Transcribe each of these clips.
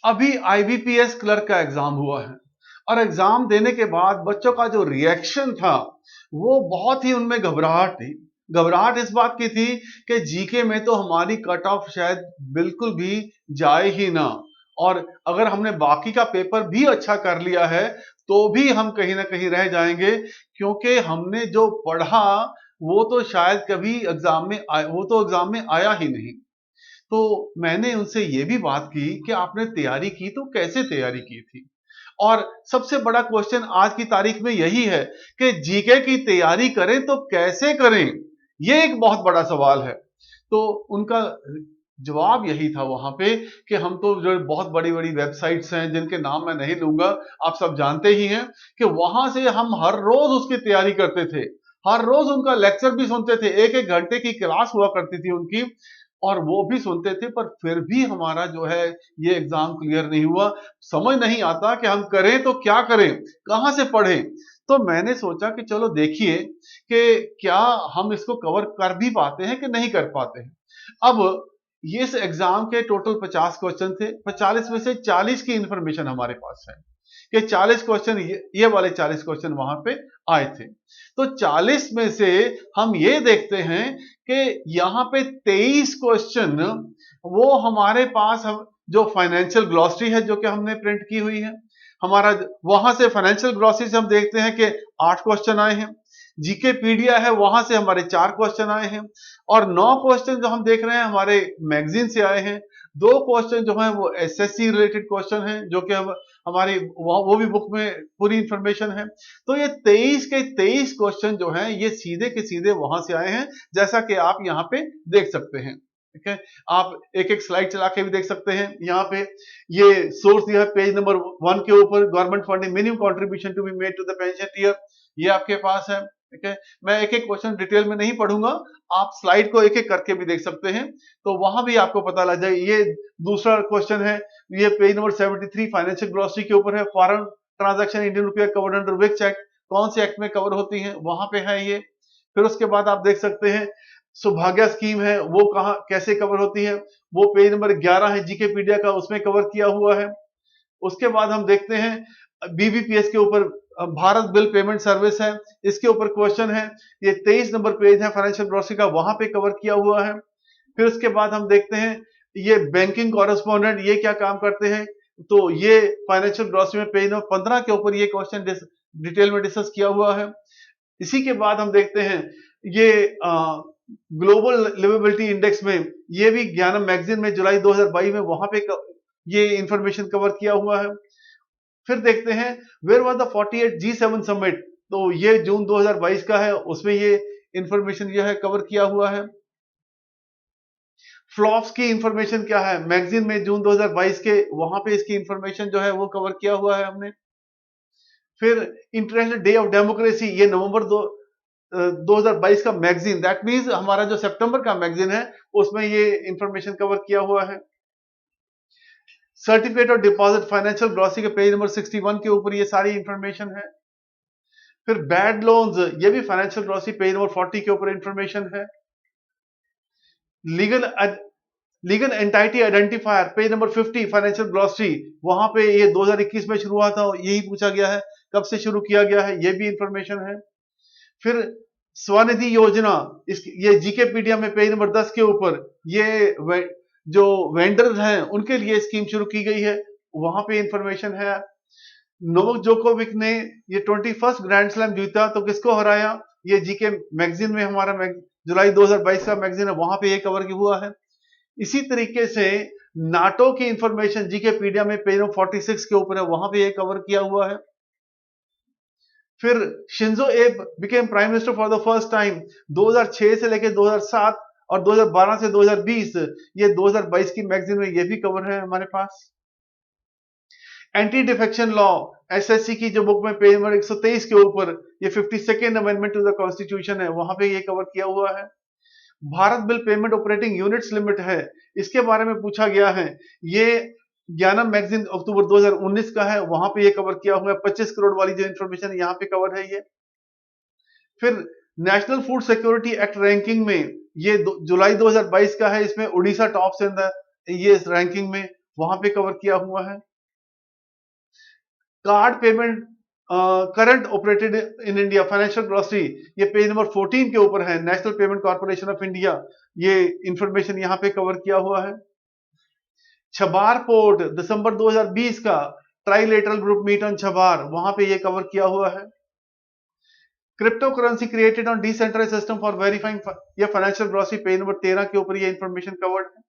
अभी IBPS clerk का exam हुआ है और एग्जाम देने के बाद बच्चों का जो रिएक्शन था वो बहुत ही उनमें घबराहट थी। घबराहट इस बात की थी कि जीके में तो हमारी कट ऑफ शायद बिल्कुल भी जाए ही ना, और अगर हमने बाकी का पेपर भी अच्छा कर लिया है तो भी हम कहीं ना कहीं रह जाएंगे, क्योंकि हमने जो पढ़ा वो तो शायद कभी वो तो एग्जाम में आया ही नहीं। तो मैंने उनसे ये भी बात की कि आपने तैयारी की तो कैसे तैयारी की थी, और सबसे बड़ा क्वेश्चन आज की तारीख में यही है कि जीके की तैयारी करें तो कैसे करें, ये एक बहुत बड़ा सवाल है। तो उनका जवाब यही था वहां पे कि हम तो जो बहुत बड़ी बड़ी वेबसाइट्स हैं जिनके नाम मैं नहीं लूंगा, आप सब जानते ही हैं, कि वहां से हम हर रोज उसकी तैयारी करते थे, हर रोज उनका लेक्चर भी सुनते थे, एक एक घंटे की क्लास हुआ करती थी उनकी, और वो भी सुनते थे, पर फिर भी हमारा जो है ये एग्जाम क्लियर नहीं हुआ। समझ नहीं आता कि हम करें तो क्या करें, कहां से पढ़ें। तो मैंने सोचा कि चलो देखिए कि क्या हम इसको कवर कर भी पाते हैं कि नहीं कर पाते हैं। अब ये इस एग्जाम के टोटल 50 क्वेश्चन थे, 45 में से 40 की इंफॉर्मेशन हमारे पास है कि 40 क्वेश्चन, ये वाले 40 क्वेश्चन वहां पे आए थे। तो 40 में से हम ये देखते हैं कि यहां पे 23 क्वेश्चन वो हमारे पास हम जो फाइनेंशियल ग्लॉसरी है जो कि हमने प्रिंट की हुई है, हमारा वहां से फाइनेंशियल ग्लॉसरी से हम देखते हैं कि 8 क्वेश्चन आए हैं। जीके पीडिया है वहां से हमारे 4 क्वेश्चन आए हैं, और 9 क्वेश्चन जो हम देख रहे हैं हमारे मैगजीन से आए हैं। 2 क्वेश्चन जो है वो एसएससी रिलेटेड क्वेश्चन हैं जो कि हम हमारी वो भी बुक में पूरी इंफॉर्मेशन है। तो ये 23 के 23 क्वेश्चन जो हैं ये सीधे के सीधे वहां से आए हैं, जैसा कि आप यहाँ पे देख सकते हैं। ठीक है, आप एक एक स्लाइड चला के भी देख सकते हैं। यहाँ पे ये सोर्स दिया है पेज नंबर 1 के ऊपर, government funding minimum contribution to be made to the pension year, ये आपके पास है। ठीक है, मैं एक एक क्वेश्चन डिटेल में नहीं पढ़ूंगा, आप स्लाइड को एक एक करके भी देख सकते हैं, तो वहां भी आपको पता लग जाए। ये दूसरा क्वेश्चन है, ये पेज नंबर 73 फाइनेंशियल ग्लॉसरी के ऊपर है, फॉरेन ट्रांजैक्शन इंडियन रुपया कवर्ड अंडर विच एक्ट, कौन से एक्ट में कवर होती है, वहां पे है ये। फिर उसके बाद आप देख सकते हैं सौभाग्य स्कीम है वो कहां कैसे कवर होती है, वो पेज नंबर 11 है जीके पीडिया का, उसमें कवर किया हुआ है। उसके बाद हम देखते हैं बीबीपीएस के ऊपर, भारत बिल पेमेंट सर्विस है, इसके ऊपर क्वेश्चन है, ये 23 नंबर पेज है फाइनेंशियल ग्लॉसरी का, वहां पे कवर किया हुआ है। फिर उसके बाद हम देखते हैं ये बैंकिंग कॉरेस्पॉन्डेंट ये क्या काम करते हैं, तो ये फाइनेंशियल ग्लॉसरी में पेज नंबर 15 के ऊपर ये क्वेश्चन डिटेल में डिस्कस किया हुआ है। इसी के बाद हम देखते हैं ये ग्लोबल लिवेबिलिटी इंडेक्स में, ये भी ज्ञानम मैगजीन में जुलाई 2022 में वहां पे ये इंफॉर्मेशन कवर किया हुआ है। फिर देखते हैं where was the 48 G7 summit, तो ये जून 2022 का है, उसमें ये इंफॉर्मेशन जो है कवर किया हुआ है। फ्लॉप्स की इंफॉर्मेशन क्या है मैगजीन में जून 2022 के, वहां पे इसकी इंफॉर्मेशन जो है वो कवर किया हुआ है हमने। फिर इंटरनेशनल डे ऑफ डेमोक्रेसी, ये नवंबर 2022 का मैगजीन, दैट मींस हमारा जो सितंबर का मैगजीन है उसमें ये इंफॉर्मेशन कवर किया हुआ है। Certificate of deposit financial glossary के पेज नंबर 61 के ऊपर ये सारी इंफॉर्मेशन है। फिर बैड लोन्स, ये भी फाइनेंशियल ग्लॉसरी पेज नंबर 40 के ऊपर इंफॉर्मेशन है। Legal legal entity identifier page number 50 financial glossary, वहां पे ये 2021 में शुरू हुआ था, यही पूछा गया है कब से शुरू किया गया है, ये भी इंफॉर्मेशन है। फिर स्वनिधि योजना, इस ये जीके पीडिया में पेज नंबर 10 के ऊपर, ये जो वेंडर हैं उनके लिए स्कीम शुरू की गई है, वहां पे इंफॉर्मेशन है। नोवक जोकोविक ने ये 21st ग्रैंड स्लैम जीता तो किसको हराया, ये जीके मैगजीन में हमारा जुलाई 2022 का मैगजीन है, वहां पे ये कवर हुआ है। इसी तरीके से नाटो की इंफॉर्मेशन जीके पीडिया में पेज नंबर 46 के ऊपर है, वहां पे ये कवर किया हुआ है। फिर शिंजो एब became prime minister for the first time, 2006 से लेकर 2007 और 2012 से 2020, ये 2022 की मैगजीन में ये भी कवर है हमारे पास। एंटी डिफेक्शन लॉ, एसएससी की जो बुक में पेज नंबर 123 के ऊपर, ये 52nd amendment to the constitution है, वहां पे ये कवर किया हुआ है। Bharat bill payment operating units limit है, इसके बारे में पूछा गया है, ये ज्ञानम मैगजीन अक्टूबर 2019 का है, वहां पे ये कवर किया हुआ है। 25 करोड़ वाली जो इंफॉर्मेशन यहाँ पे कवर है ये। फिर national food security act ranking में, ये जुलाई 2022 का है, इसमें उड़ीसा टॉप्स इन द ये रैंकिंग में वहां पे कवर किया हुआ है। Card payment current operated in India financial grocery, ये पेज नंबर 14 के ऊपर है। National payment corporation of India, ये इंफॉर्मेशन यहां पे कवर किया हुआ है। छबार पोर्ट दिसंबर 2020 का trilateral group meet on Chabahar, वहां पे ये कवर किया हुआ है। Crypto currency created on decentralized system for verifying या फाइनेंशियल ग्रॉसरी, पेज नंबर 13 के ऊपर ये इंफॉर्मेशन कवर्ड है।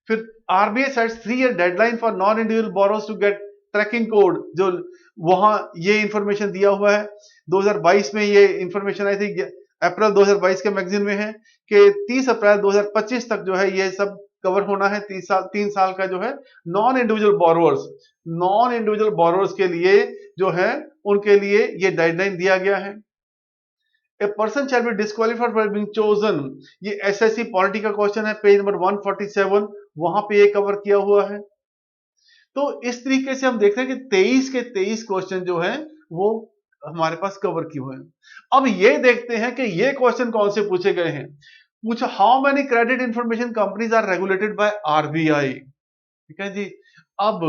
फिर RBI sets 3 year deadline for non individual borrowers to get tracking code, जो वहां ये इंफॉर्मेशन दिया हुआ है। 2022 में ये इंफॉर्मेशन आई थी, अप्रैल 2022 के मैगजीन में है कि 30 अप्रैल 2025 तक जो है ये सब कवर होना है। 3 साल का जो है नॉन इंडिविजुअल बोरोवर्स के लिए जो है उनके लिए ये डेडलाइन दिया गया है। A person shall be disqualified for being chosen, ये एसएससी पॉलिटी का क्वेश्चन है, पेज नंबर 147, वहां पे ये कवर किया हुआ है। तो इस तरीके से हम देखते हैं कि 23 के 23 क्वेश्चन जो है वो हमारे पास कवर किए हुए हैं। अब ये देखते हैं कि ये क्वेश्चन कौन से पूछे गए हैं। पूछा, how many credit information companies are regulated by RBI. ठीक है जी। अब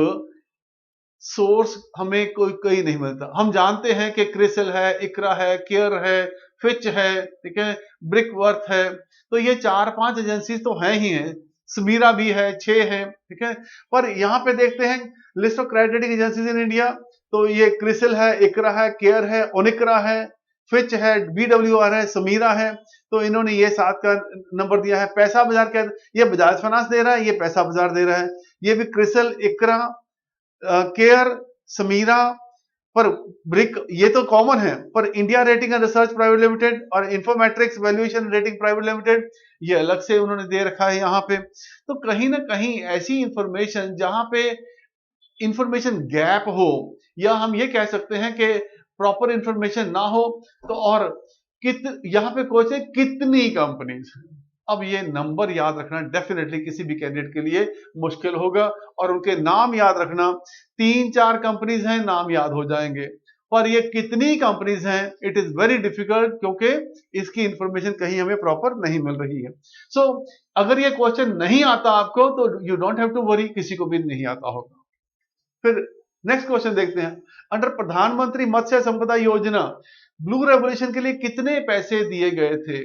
सोर्स हमें कोई कहीं नहीं मिलता। हम जानते हैं कि क्रिसिल है, इकरा है, केयर है, फिच है, ठीक है, ब्रिकवर्थ है, तो ये 4-5 एजेंसी तो हैं ही हैं। समीरा भी है, 6 है, ठीक है। पर यहां पे देखते हैं list of credit rating agencies in India, तो ये क्रिसिल है, इकरा है, केयर है, ओनिकरा है, फिच है, बीडब्ल्यूआर है, समीरा है। तो इन्होंने ये 7 का नंबर दिया है। पैसा बाजार क्या, ये बजाज फाइनेंस दे रहा है, ये पैसा बाजार दे रहा है। ये भी क्रिसिल, इकरा, केयर, समीरा, पर ब्रिक ये तो कॉमन है, पर India rating and research private limited और इन्फोमेट्रिक्स वैल्यूएशन रेटिंग प्राइवेट लिमिटेड ये अलग से उन्होंने दे रखा है यहां पे। तो कहीं ना कहीं ऐसी इंफॉर्मेशन जहां पे इंफॉर्मेशन गैप हो, या हम ये कह सकते हैं कि प्रॉपर इंफॉर्मेशन ना हो, तो और यहां पे क्वेश्चन कितनी कंपनीज हैं। अब ये नंबर याद रखना डेफिनेटली किसी भी कैंडिडेट के लिए मुश्किल होगा, और उनके नाम याद रखना, 3-4 कंपनीज हैं, नाम याद हो जाएंगे, पर ये कितनी कंपनीज हैं इट इज वेरी डिफिकल्ट, क्योंकि इसकी इंफॉर्मेशन कहीं हमें प्रॉपर नहीं मिल रही है। सो अगर ये क्वेश्चन नहीं आता आपको तो you don't have to worry, किसी को भी नहीं आता होगा। फिर नेक्स्ट क्वेश्चन देखते हैं। अंडर प्रधानमंत्री मत्स्य संपदा योजना ब्लू रेवोल्यूशन के लिए कितने पैसे दिए गए थे?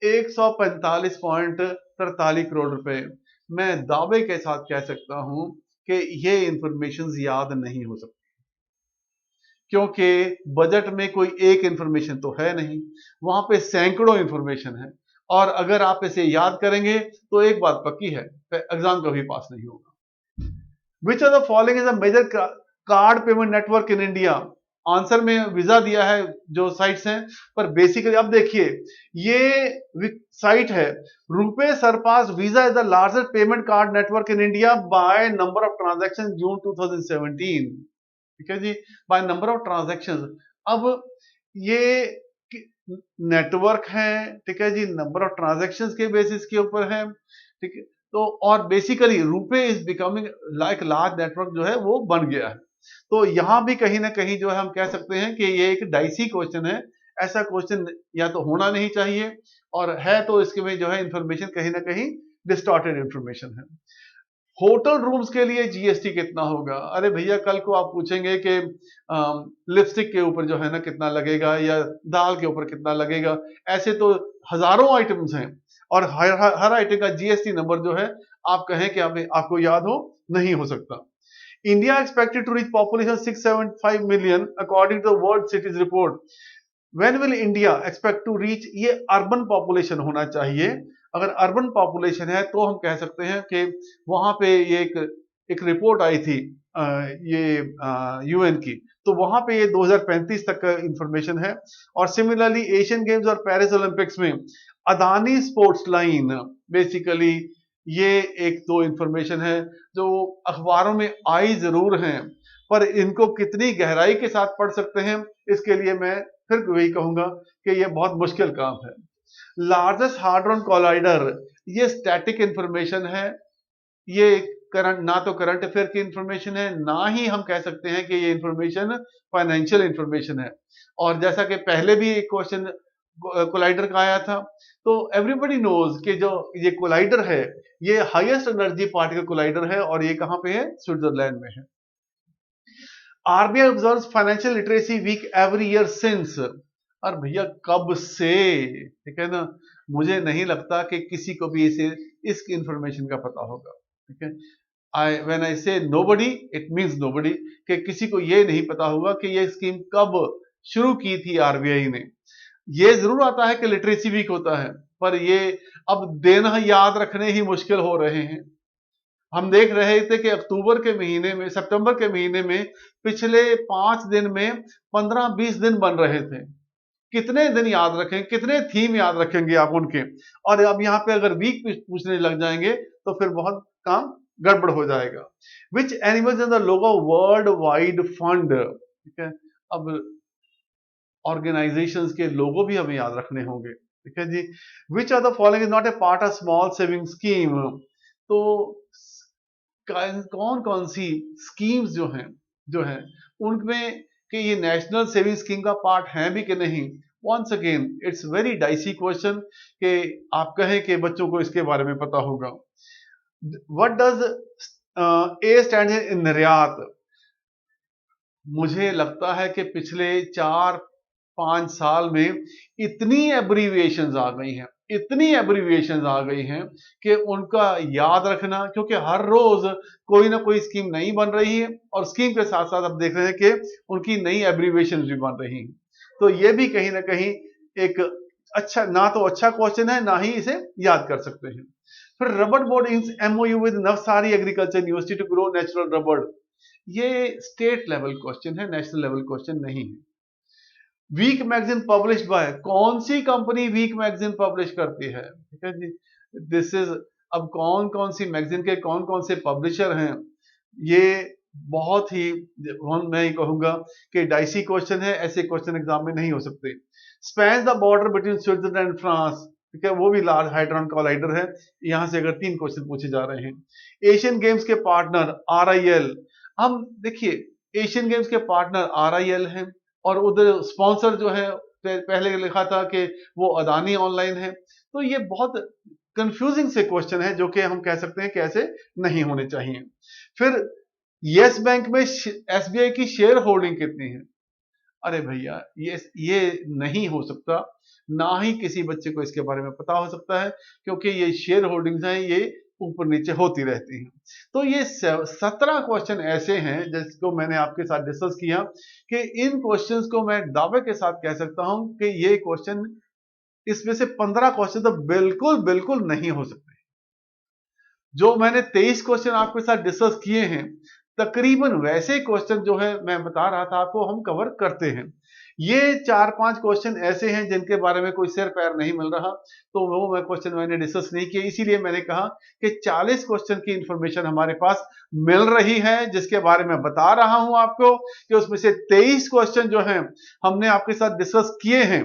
145.43 करोड़ रुपए। मैं दावे के साथ कह सकता हूं कि ये इंफॉर्मेशन याद नहीं हो सकती, क्योंकि बजट में कोई एक इंफॉर्मेशन तो है नहीं, वहां पे सैकड़ों इंफॉर्मेशन है, और अगर आप इसे याद करेंगे तो एक बात पक्की है, एग्जाम कभी पास नहीं होगा। Which of the following is a major card payment network in India? Answer में वीजा दिया है जो साइट्स हैं, पर बेसिकली अब देखिए ये साइट है, RuPay surpass Visa is the largest payment card network in India by number of transaction June 2017। ठीक है जी, बाय नंबर ऑफ ट्रांजैक्शन। अब ये नेटवर्क है, ठीक है जी, नंबर ऑफ ट्रांजैक्शंस के बेसिस के ऊपर है, ठीक है। तो और basically RuPay is becoming like large network जो है वो बन गया है। तो यहां भी कहीं ना कहीं जो है हम कह सकते हैं कि ये एक डाइसी क्वेश्चन है। ऐसा क्वेश्चन या तो होना नहीं चाहिए, और है तो इसके में जो है इंफॉर्मेशन कहीं ना कहीं डिस्टॉर्टेड इंफॉर्मेशन है। होटल रूम्स के लिए जीएसटी कितना होगा? अरे भैया, कल को आप पूछेंगे कि लिपस्टिक के ऊपर जो है ना कितना लगेगा, या दाल के ऊपर कितना लगेगा। ऐसे तो हजारों आइटम्स हैं, और हर आइटम का जीएसटी नंबर जो है आप कहें कि आपको याद हो, नहीं हो सकता। India expected to reach population 675 million according to world cities report. When will India expect to reach? ये अर्बन पॉपुलेशन होना चाहिए। अगर अर्बन पॉपुलेशन है तो हम कह सकते हैं कि वहां पे ये एक रिपोर्ट आई थी ये यूएन की, तो वहां पे ये 2035 तक का इंफॉर्मेशन है। और सिमिलरली एशियन गेम्स और पेरिस ओलंपिक्स में अदानी स्पोर्ट्स लाइन, बेसिकली ये एक दो इंफॉर्मेशन है जो अखबारों में आई जरूर हैं, पर इनको कितनी गहराई के साथ पढ़ सकते हैं, इसके लिए मैं फिर वही कहूंगा कि ये बहुत मुश्किल काम है। लार्जेस्ट हार्ड्रॉन कोलाइडर, ये स्टैटिक इंफॉर्मेशन है, ये करंट, ना तो करंट अफेयर की इंफॉर्मेशन है, ना ही हम कह सकते हैं कि ये इंफॉर्मेशन फाइनेंशियल इंफॉर्मेशन है। और जैसा कि पहले भी एक क्वेश्चन कोलाइडर का आया था। तो एवरीबॉडी नोज कि जो ये कोलाइडर है ये हाईएस्ट एनर्जी पार्टिकल कोलाइडर है और ये कहां पे है? स्विट्जरलैंड में है। RBI observes financial literacy week every year since. और भैया कब से, ठीक है ना, मुझे नहीं लगता कि किसी को भी इसे इस इंफॉर्मेशन का पता होगा। ठीक है, आई व्हेन आई से नोबडी इट मींस नोबडी, कि किसी को ये नहीं पता होगा कि ये स्कीम कब शुरू की थी आरबीआई ने। ये जरूर आता है कि लिटरेसी वीक होता है, पर ये अब दिन याद रखने ही मुश्किल हो रहे हैं। हम देख रहे थे कि अक्टूबर के महीने में, सितंबर के महीने में पिछले 5 दिन में 15-20 दिन बन रहे थे। कितने दिन याद रखें, कितने थीम याद रखेंगे आप उनके? और अब यहाँ पे अगर वीक पूछने लग जाएंगे तो फिर बहुत काम गड़बड़ हो जाएगा। Which animals in the logo world wide fund, ठीक है, अब ऑर्गेनाइजेशंस के लोगो भी हमें याद रखने होंगे। ठीक है जी। Which are the following is not a part of small saving scheme. तो कौन कौन सी स्कीम्स जो हैं उनमें कि ये नेशनल सेविंग स्कीम का पार्ट है भी कि नहीं? Once again it's very dicey question कि आप कहें कि बच्चों को इसके बारे में पता होगा। What does a stand in निर्यात? मुझे लगता है कि पिछले 4-5 साल में इतनी एब्रीविएशंस आ गई हैं, इतनी एब्रीविएशंस आ गई हैं कि उनका याद रखना, क्योंकि हर रोज कोई ना कोई स्कीम नई बन रही है और स्कीम के साथ साथ अब देख रहे हैं कि उनकी नई एब्रीविएशंस भी बन रही हैं। तो ये भी कहीं ना कहीं एक अच्छा, ना तो अच्छा क्वेश्चन है ना ही इसे याद कर सकते हैं। फिर rubber board in MoU with Navsari agriculture university to grow natural rubber. ये स्टेट लेवल क्वेश्चन है, नेशनल लेवल क्वेश्चन नहीं है। वीक मैगजीन पब्लिश्ड बाय, कौन सी कंपनी वीक मैगजीन पब्लिश करती है? ठीक है जी, दिस इज, अब कौन कौन सी मैगजीन के कौन कौन से पब्लिशर हैं, ये बहुत ही, मैं ये कहूंगा कि डाइसी क्वेश्चन है, ऐसे क्वेश्चन एग्जाम में नहीं हो सकते। Span the border between Switzerland and France, ठीक है, वो भी लार्ज हाइड्रॉन कोलाइडर है। यहां से अगर 3 क्वेश्चन पूछे जा रहे हैं। एशियन गेम्स के पार्टनर RIL, हम देखिए एशियन गेम्स के पार्टनर RIL हैं और उधर स्पॉन्सर जो है पहले लिखा था कि वो अदानी ऑनलाइन है। तो ये बहुत कंफ्यूजिंग से क्वेश्चन है जो कि हम कह सकते हैं कि ऐसे नहीं होने चाहिए। फिर यस बैंक में SBI की शेयर होल्डिंग कितनी है? अरे भैया ये नहीं हो सकता, ना ही किसी बच्चे को इसके बारे में पता हो सकता है, क्योंकि ये शेयर होल्डिंग्स हैं, ये ऊपर नीचे होती रहती हैं। तो ये 17 क्वेश्चन ऐसे हैं जिसको मैंने आपके साथ डिस्कस किया कि इन क्वेश्चंस को मैं दावे के साथ कह सकता हूं कि ये क्वेश्चन, इसमें से 15 क्वेश्चन तो बिल्कुल बिल्कुल नहीं हो सकते। जो मैंने 23 क्वेश्चन आपके साथ डिस्कस किए हैं, तकरीबन वैसे क्वेश्चन जो है मैं बता रहा था आपको, हम कवर करते हैं। ये 4-5 क्वेश्चन ऐसे हैं जिनके बारे में कोई सिर पैर नहीं मिल रहा, तो वो मैं क्वेश्चन मैंने डिस्कस नहीं किए। इसीलिए मैंने कहा कि 40 क्वेश्चन की इंफॉर्मेशन हमारे पास मिल रही है, जिसके बारे में बता रहा हूं आपको कि उसमें से 23 क्वेश्चन जो हैं हमने आपके साथ डिस्कस किए हैं।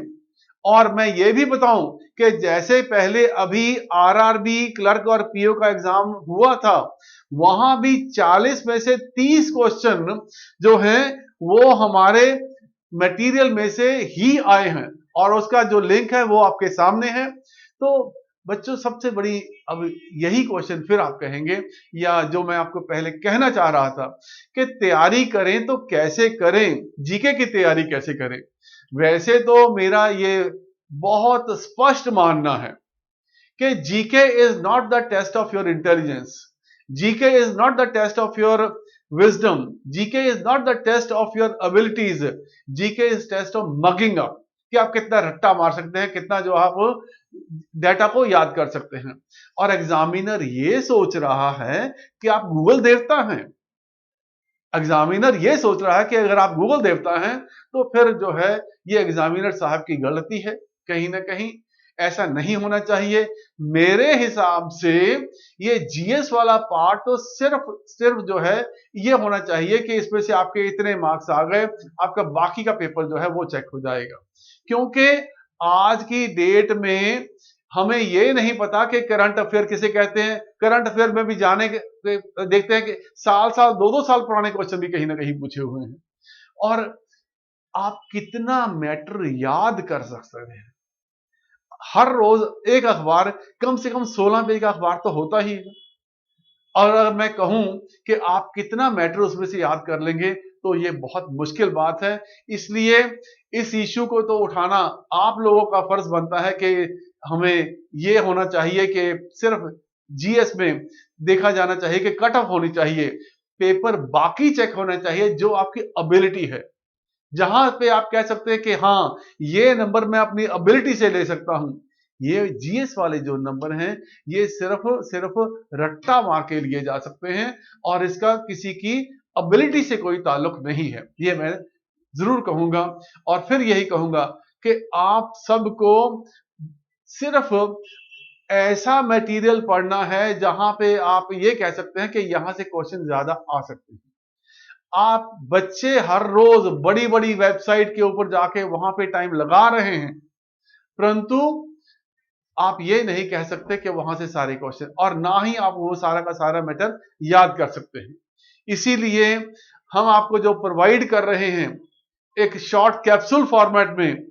और मैं ये भी बताऊं कि जैसे पहले अभी RRB क्लर्क और PO का एग्जाम हुआ था, वहां भी 40 में से 30 क्वेश्चन जो हैं वो हमारे मटेरियल में से ही आए हैं और उसका जो लिंक है वो आपके सामने है। तो बच्चों, सबसे बड़ी, अब यही क्वेश्चन फिर आप कहेंगे, या जो मैं आपको पहले कहना चाह रहा था कि तैयारी करें तो कैसे करें, जीके की तैयारी कैसे करें। वैसे तो मेरा ये बहुत स्पष्ट मानना है कि GK is not the test of your intelligence, GK is not the test of your wisdom, GK is not the test of your abilities, GK is test of mugging up, कि आप कितना रट्टा मार सकते हैं, कितना जो आप डेटा को याद कर सकते हैं। और एग्जामिनर ये सोच रहा है कि आप गूगल देवता हैं, एग्जामिनर ये सोच रहा है कि अगर आप गूगल देवता हैं तो फिर जो है ये एग्जामिनर साहब की गलती है। कहीं ना कहीं ऐसा नहीं होना चाहिए। मेरे हिसाब से ये जीएस वाला पार्ट तो सिर्फ जो है ये होना चाहिए कि इसमें से आपके इतने मार्क्स आ गए, आपका बाकी का पेपर जो है वो चेक हो जाएगा। क्योंकि आज की डेट में हमें ये नहीं पता कि करंट अफेयर किसे कहते हैं। करंट अफेयर में भी जाने के देखते हैं कि साल 2-2 साल पुराने क्वेश्चन भी कहीं ना कहीं पूछे हुए हैं। और आप कितना मैटर याद कर सकते हैं, हर रोज एक अखबार, कम से कम 16 पेज का अखबार तो होता ही है। और अगर मैं कहूं कि आप कितना मैटर उसमें से याद कर लेंगे तो ये बहुत मुश्किल बात है। इसलिए इस इशू को तो उठाना आप लोगों का फर्ज बनता है कि हमें ये होना चाहिए कि सिर्फ जीएस में देखा जाना चाहिए कि कट ऑफ होनी चाहिए, पेपर बाकी चेक होना चाहिए जो आपकी एबिलिटी है। जहां पे आप कह सकते हैं कि हाँ, ये नंबर मैं अपनी एबिलिटी से ले सकता हूं। ये जीएस वाले जो नंबर हैं, ये सिर्फ सिर्फ रट्टा मार के लिए जा सकते हैं और इसका किसी की एबिलिटी से कोई ताल्लुक नहीं है, ये मैं जरूर कहूंगा। और फिर यही कहूंगा कि आप सबको सिर्फ ऐसा मटेरियल पढ़ना है जहां पे आप ये कह सकते हैं कि यहां से क्वेश्चन ज्यादा आ सकते हैं। आप बच्चे हर रोज बड़ी बड़ी वेबसाइट के ऊपर जाके वहां पे टाइम लगा रहे हैं, परंतु आप ये नहीं कह सकते कि वहां से सारे क्वेश्चन, और ना ही आप वो सारा का सारा मैटर याद कर सकते हैं। इसीलिए हम आपको जो प्रोवाइड कर रहे हैं एक शॉर्ट कैप्सूल फॉर्मेट में,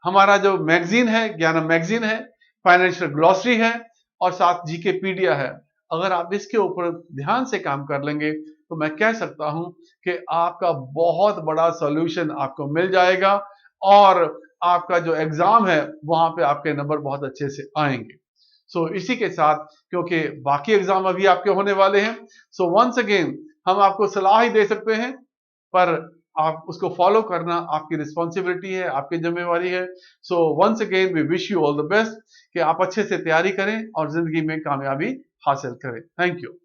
हमारा जो मैगजीन है, ज्ञानम मैगजीन है, फाइनेंशियल ग्लॉसरी है और साथ जीके पीडिया है। अगर आप इसके ऊपर ध्यान से काम कर लेंगे तो मैं कह सकता हूं कि आपका बहुत बड़ा सॉल्यूशन आपको मिल जाएगा और आपका जो एग्जाम है वहां पे आपके नंबर बहुत अच्छे से आएंगे। इसी के साथ, क्योंकि बाकी एग्जाम अभी आपके होने वाले हैं, वंस अगेन हम आपको सलाह ही दे सकते हैं, पर आप उसको फॉलो करना आपकी रिस्पॉन्सिबिलिटी है, आपकी जिम्मेवारी है। Once again we wish you all the best कि आप अच्छे से तैयारी करें और जिंदगी में कामयाबी हासिल करें। Thank you.